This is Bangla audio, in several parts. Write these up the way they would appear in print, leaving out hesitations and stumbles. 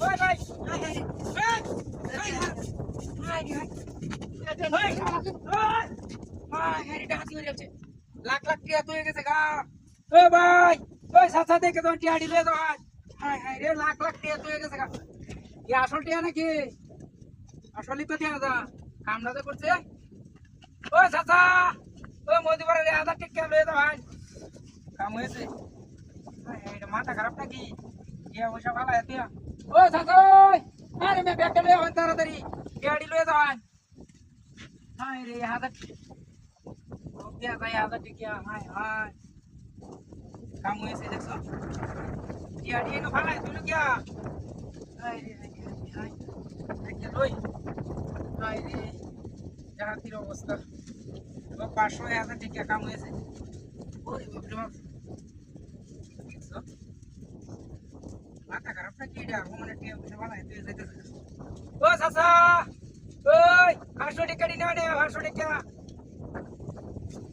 ওই ভাই লাখ লাখ টিয়া তুই গেছে গা এ ভাই ওই সাথে দেখে তো টিয়া দিলে তো হাই হাই রে লাখ লাখ টিয়া তুই গেছে গা কি আসল টিয়া নাকি আসলই তো টিয়া দা কামটা তো করছে ওই চাচা ওই মোদি পারে রে আধা টিকা লয়ে দাও ভাই কাম হয়েছে এটা মাথা খারাপ নাকি টিয়া পয়সা ভালো টিয়া ওই চাচা আরে মে ব্যাগটা লয়ে আয় তাড়াতাড়ি গাড়ি লয়ে দাও হাই রে আধা টিয়া ভাই আধা টিকা হাই হাই কাম হয়েছে দেখছো টিয়া দিয়ে নো ভালো তুই কি হাই রে হাই একটা লই হাই রে জাহাতির অবস্থা ও 500,000 টাকা কাম হয়েছে ওরে বাপরে বাপ দেখছো মাথা খারাপ নাকি এটা মানে টিয়া পয়সা ভালো তুই যেতে ও চাচা ওই 500 টাকা দিনা নে 500 টাকা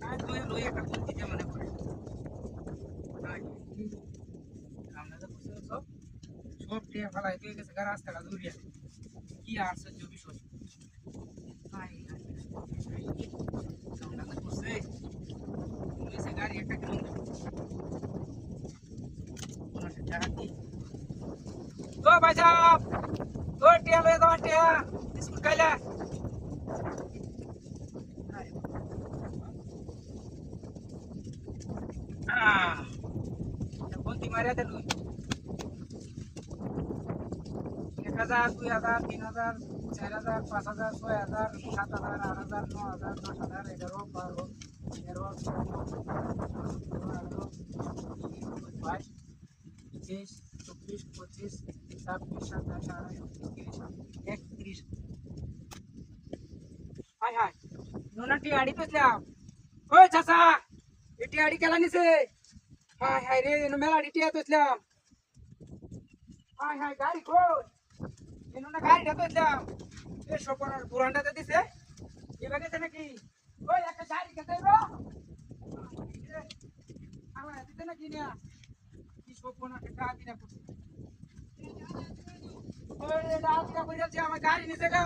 আর তুই লই একটা কোন দিতে মনে করে আমরা তো বুঝছো সব টিয়া ভালো তুই গেছে রাস্তাটা দূরিয়া কি আশ্চর্য বিষয় হাই হাই আমরা তো বুঝছে পুলিশে গাড়ি একটা কিলো কোন জায়গা কি ও ভাই সাহেব ও টিয়া লয়ে দাও টিয়া স্কুল কাইলা বন্তি মারিয়া দিল 1,000 2,000 3,000 4,000 5,000 6,000 7,000 8,000 9,000 10,000 11 12 13 14 25 24 25 26 27 28 31 হাই হাই নোনাটি আড়ি পেছলাম ওই চাচা এটি আড়ি কেলা নিছে হাই হাই রে মেলা আড়ি পেছলাম হাই হাই গাড়ি কই এনোনা গাড়িটা পেছলাম এ সপনার পুরানটাতে দিছে এবার গেছে নাকি ওই একটা গাড়ি কেটে গো আমার দিতে নাকি না কি সপনা কেটে দিনা করছে ওই ডাকিটা কইরাছে আমার গাড়ি নিছে গা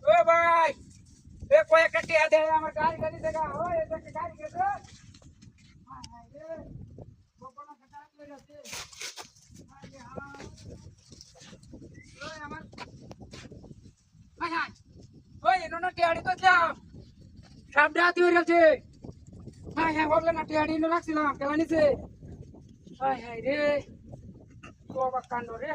ও ভাই এ কয়েকটা টিয়া দে আমার গাড়ি নিছে গা ওই একটা গাড়ি গেছে হাই হাই রে সপনা কেটে কইরাছে হাই হাই ওই আমার হাই হাই ওই এনোনা টিয়াড়ি তো যাও সাবডা দিয়ে গেছে হাই হাই বললে না টিয়াড়ি নো রাখছিলাম কেলা নিছে হাই হাই রে তো বাবা কান্ড রে